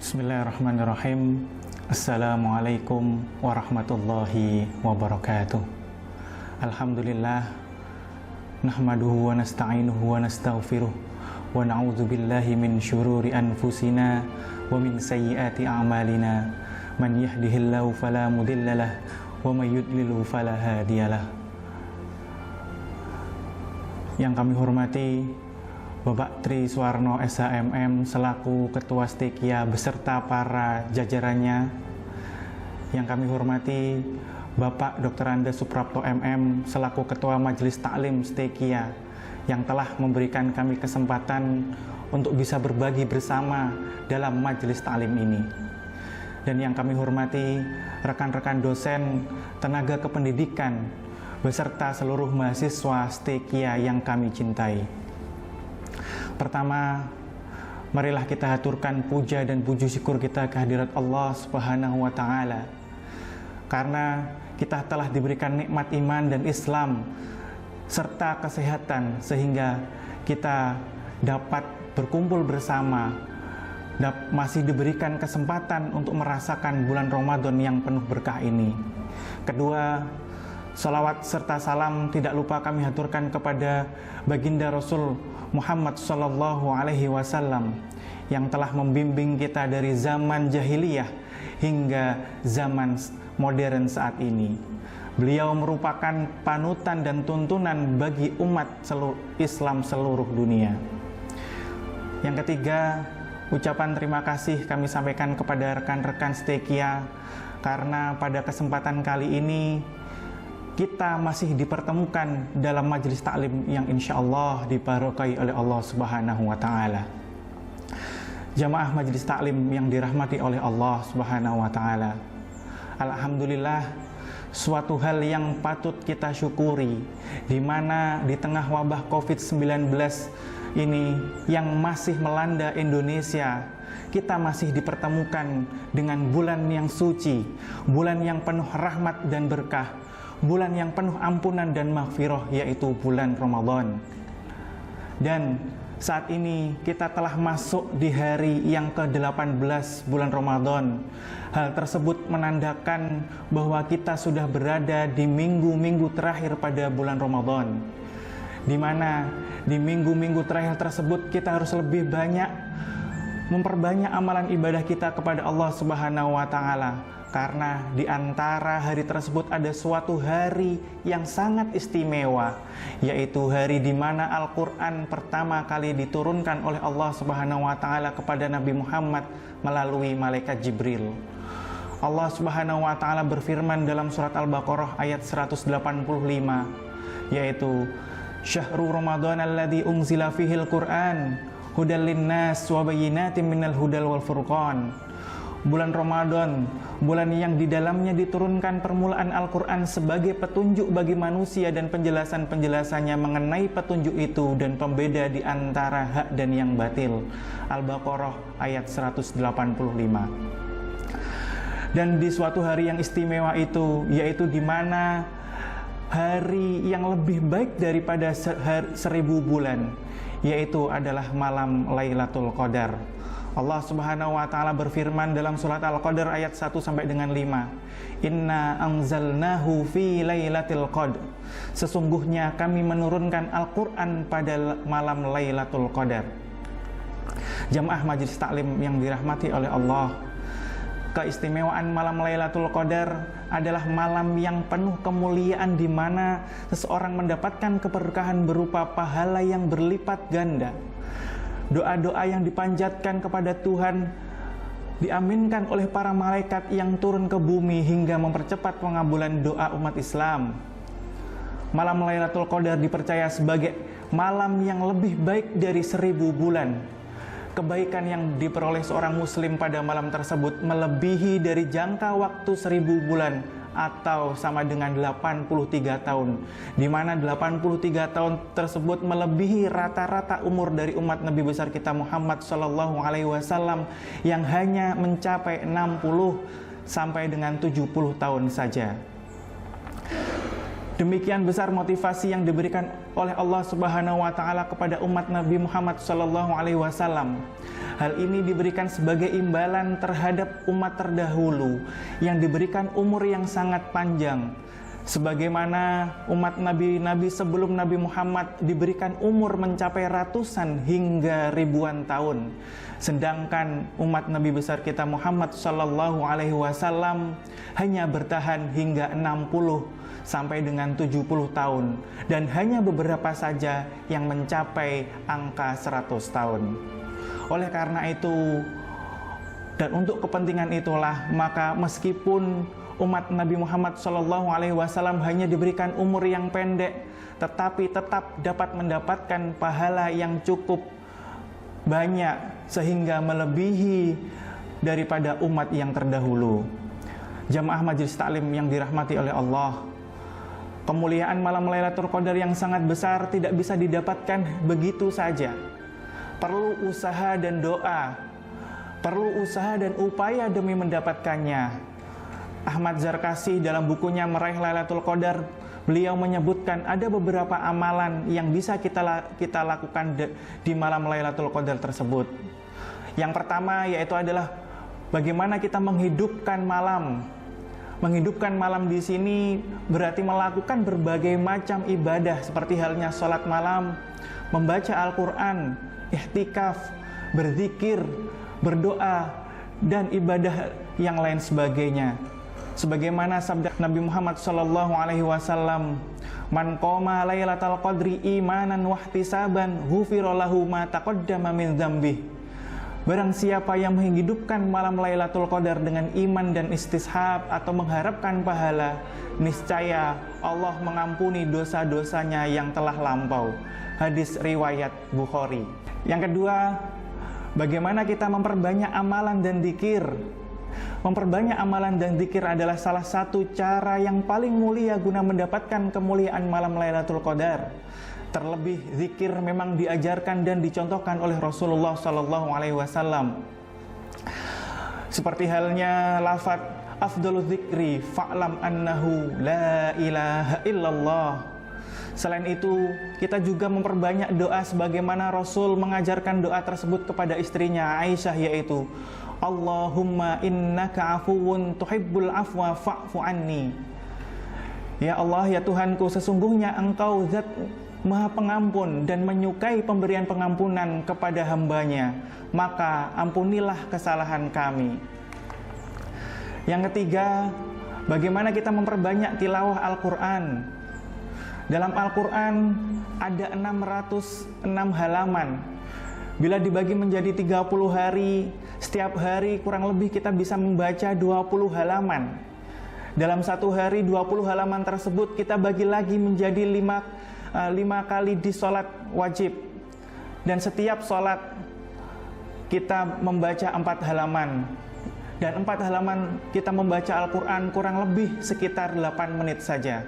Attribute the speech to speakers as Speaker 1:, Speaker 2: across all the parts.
Speaker 1: Bismillahirrahmanirrahim. Assalamualaikum warahmatullahi wabarakatuh. Alhamdulillah, nahmaduhu wa nasta'inuhu wa nastaghfiruh wa na'udzu billahi min syururi anfusina wa min sayyiati a'malina. Man yahdihillahu fala mudhillalah wa may yudlilhu fala hadiyalah. Yang kami hormati Bapak Tri Suwarno SHMM selaku Ketua Stekia beserta para jajarannya. Yang kami hormati Bapak Dr. Anda Suprapto MM selaku Ketua Majelis Taklim Stekia yang telah memberikan kami kesempatan untuk bisa berbagi bersama dalam majelis taklim ini. Dan yang kami hormati rekan-rekan dosen, tenaga kependidikan beserta seluruh mahasiswa Stekia yang kami cintai. Pertama, marilah kita haturkan puja dan puji syukur kita kehadirat Allah Subhanahu wa Ta'ala, karena kita telah diberikan nikmat iman dan Islam serta kesehatan sehingga kita dapat berkumpul bersama, masih diberikan kesempatan untuk merasakan bulan Ramadan yang penuh berkah ini. Kedua, salawat serta salam tidak lupa kami haturkan kepada baginda Rasul Muhammad Sallallahu Alaihi Wasallam yang telah membimbing kita dari zaman jahiliyah hingga zaman modern saat ini. Beliau merupakan panutan dan tuntunan bagi umat Islam seluruh dunia. Yang ketiga, ucapan terima kasih kami sampaikan kepada rekan-rekan Stekia karena pada kesempatan kali ini kita masih dipertemukan dalam majelis taklim yang insya Allah dibarokai oleh Allah Subhanahu wa Ta'ala. Jamaah majelis taklim yang dirahmati oleh Allah Subhanahu wa Ta'ala, alhamdulillah, suatu hal yang patut kita syukuri, di mana di tengah wabah COVID-19 ini yang masih melanda Indonesia, kita masih dipertemukan dengan bulan yang suci, bulan yang penuh rahmat dan berkah, bulan yang penuh ampunan dan maghfirah, yaitu bulan Ramadan. Dan saat ini kita telah masuk di hari yang ke-18 bulan Ramadan. Hal tersebut menandakan bahwa kita sudah berada di minggu-minggu terakhir pada bulan Ramadan, di mana di minggu-minggu terakhir tersebut kita harus lebih banyak memperbanyak amalan ibadah kita kepada Allah Subhanahu wa Ta'ala. Karena di antara hari tersebut ada suatu hari yang sangat istimewa, yaitu hari di mana Al-Quran pertama kali diturunkan oleh Allah Subhanahu wa Ta'ala kepada Nabi Muhammad melalui malaikat Jibril. Allah Subhanahu wa Ta'ala berfirman dalam surat Al-Baqarah ayat 185, yaitu Syahrul Ramadan alladzi unzila fihil Qur'an hudal linnas wa bayyinatin minal hudal wal furqan. Bulan Ramadan, bulan yang di dalamnya diturunkan permulaan Al-Quran sebagai petunjuk bagi manusia dan penjelasan-penjelasannya mengenai petunjuk itu dan pembeda di antara hak dan yang batil. Al-Baqarah ayat 185. Dan di suatu hari yang istimewa itu, yaitu di mana hari yang lebih baik daripada 1000 bulan, yaitu adalah malam Lailatul Qadar. Allah Subhanahu wa Ta'ala berfirman dalam surat Al-Qadar ayat 1 sampai dengan 5. Inna anzalnahu fi lailatul qadr. Sesungguhnya kami menurunkan Al-Qur'an pada malam Lailatul Qadar. Jamaah majelis taklim yang dirahmati oleh Allah, keistimewaan malam Lailatul Qadar adalah malam yang penuh kemuliaan di mana seseorang mendapatkan keberkahan berupa pahala yang berlipat ganda. Doa-doa yang dipanjatkan kepada Tuhan diaminkan oleh para malaikat yang turun ke bumi hingga mempercepat pengabulan doa umat Islam. Malam Lailatul Qadar dipercaya sebagai malam yang lebih baik dari 1000 bulan. Kebaikan yang diperoleh seorang muslim pada malam tersebut melebihi dari jangka waktu 1000 bulan atau sama dengan 83 tahun, di mana 83 tahun tersebut melebihi rata-rata umur dari umat Nabi besar kita Muhammad Sallallahu Alaihi Wasallam yang hanya mencapai 60 sampai dengan 70 tahun saja. Demikian besar motivasi yang diberikan oleh Allah Subhanahu wa Ta'ala kepada umat Nabi Muhammad Sallallahu Alaihi Wasallam Hal ini diberikan sebagai imbalan terhadap umat terdahulu yang diberikan umur yang sangat panjang. Sebagaimana umat nabi-nabi sebelum Nabi Muhammad diberikan umur mencapai ratusan hingga ribuan tahun. Sedangkan umat Nabi besar kita Muhammad Sallallahu Alaihi Wasallam hanya bertahan hingga 60 sampai dengan 70 tahun. Dan hanya beberapa saja yang mencapai angka 100 tahun. Oleh karena itu, dan untuk kepentingan itulah, maka meskipun umat Nabi Muhammad SAW hanya diberikan umur yang pendek, tetapi tetap dapat mendapatkan pahala yang cukup banyak sehingga melebihi daripada umat yang terdahulu. Jamaah Majelis Taklim yang dirahmati oleh Allah, kemuliaan malam Lailatul Qadar yang sangat besar tidak bisa didapatkan begitu saja. Perlu usaha dan doa, perlu usaha dan upaya demi mendapatkannya. Ahmad Zarkasi dalam bukunya Meraih Lailatul Qadar, beliau menyebutkan ada beberapa amalan yang bisa kita lakukan di malam Lailatul Qadar tersebut. Yang pertama yaitu adalah bagaimana kita menghidupkan malam. Menghidupkan malam di sini berarti melakukan berbagai macam ibadah seperti halnya sholat malam, membaca Al-Quran, ihtikaf, berzikir, berdoa, dan ibadah yang lain sebagainya. Sebagaimana sabda Nabi Muhammad SAW, "Man qoma lailatal qadri imanan wahtisaban, ghufira lahu ma taqaddama min dzambih." Barang siapa yang menghidupkan malam Lailatul Qadar dengan iman dan istishab atau mengharapkan pahala, niscaya Allah mengampuni dosa-dosanya yang telah lampau. Hadis riwayat Bukhari. Yang kedua, bagaimana kita memperbanyak amalan dan dzikir. Memperbanyak amalan dan dzikir adalah salah satu cara yang paling mulia guna mendapatkan kemuliaan malam Lailatul Qadar. Terlebih zikir memang diajarkan dan dicontohkan oleh Rasulullah SAW. Seperti halnya lafaz afdhaluz zikri fa'lam annahu la ilaha illallah. Selain itu, kita juga memperbanyak doa sebagaimana Rasul mengajarkan doa tersebut kepada istrinya Aisyah, yaitu Allahumma innaka afuwun tuhibbul afwa fa'fu anni. Ya Allah, ya Tuhanku, sesungguhnya Engkau zat Maha Pengampun dan menyukai pemberian pengampunan kepada hambanya, maka ampunilah kesalahan kami. Yang ketiga, bagaimana kita memperbanyak tilawah Al-Quran. Dalam Al-Quran ada 606 halaman. Bila dibagi menjadi 30 hari, setiap hari kurang lebih kita bisa membaca 20 halaman. Dalam satu hari 20 halaman tersebut kita bagi lagi menjadi 5 kali di sholat wajib. Dan setiap sholat kita membaca 4 halaman. Dan 4 halaman kita membaca Al-Quran kurang lebih sekitar 8 menit saja.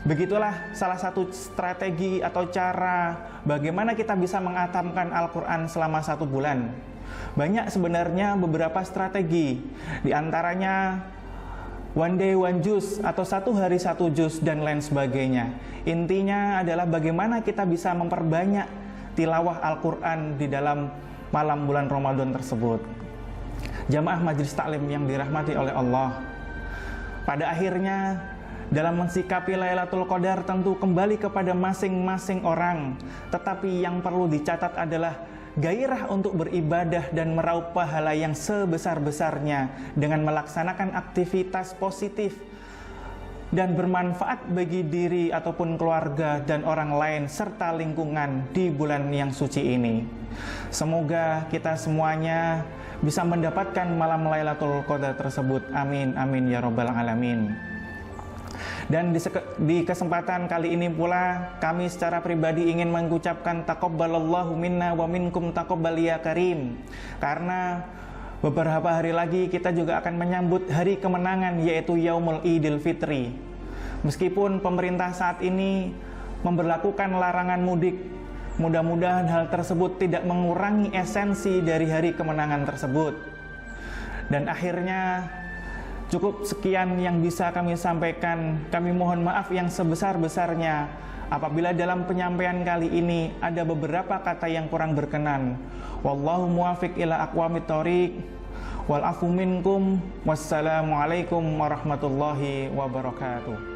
Speaker 1: Begitulah salah satu strategi atau cara bagaimana kita bisa mengatamkan Al-Quran selama 1 bulan. Banyak sebenarnya beberapa strategi. Di antaranya one day one juz atau 1 hari 1 juz dan lain sebagainya. Intinya adalah bagaimana kita bisa memperbanyak tilawah Al-Quran di dalam malam bulan Ramadan tersebut. Jamaah Majelis Taklim yang dirahmati oleh Allah, pada akhirnya dalam mensikapi Lailatul Qadar tentu kembali kepada masing-masing orang. Tetapi yang perlu dicatat adalah gairah untuk beribadah dan meraup pahala yang sebesar-besarnya dengan melaksanakan aktivitas positif dan bermanfaat bagi diri ataupun keluarga dan orang lain serta lingkungan di bulan yang suci ini. Semoga kita semuanya bisa mendapatkan malam Lailatul Qadar tersebut. Amin, amin ya rabbal alamin. Dan di kesempatan kali ini pula kami secara pribadi ingin mengucapkan taqabbalallahu minna wa minkum taqabbal ya karim. Karena beberapa hari lagi kita juga akan menyambut hari kemenangan, yaitu Yaumul Idul Fitri. Meskipun pemerintah saat ini memberlakukan larangan mudik, mudah-mudahan hal tersebut tidak mengurangi esensi dari hari kemenangan tersebut. Dan akhirnya Cukup sekian yang bisa kami sampaikan. Kami mohon maaf yang sebesar-besarnya apabila dalam penyampaian kali ini ada beberapa kata yang kurang berkenan. Wallahu muwafiq ila aqwamit thoriq. Wal afu minkum. Wassalamualaikum warahmatullahi wabarakatuh.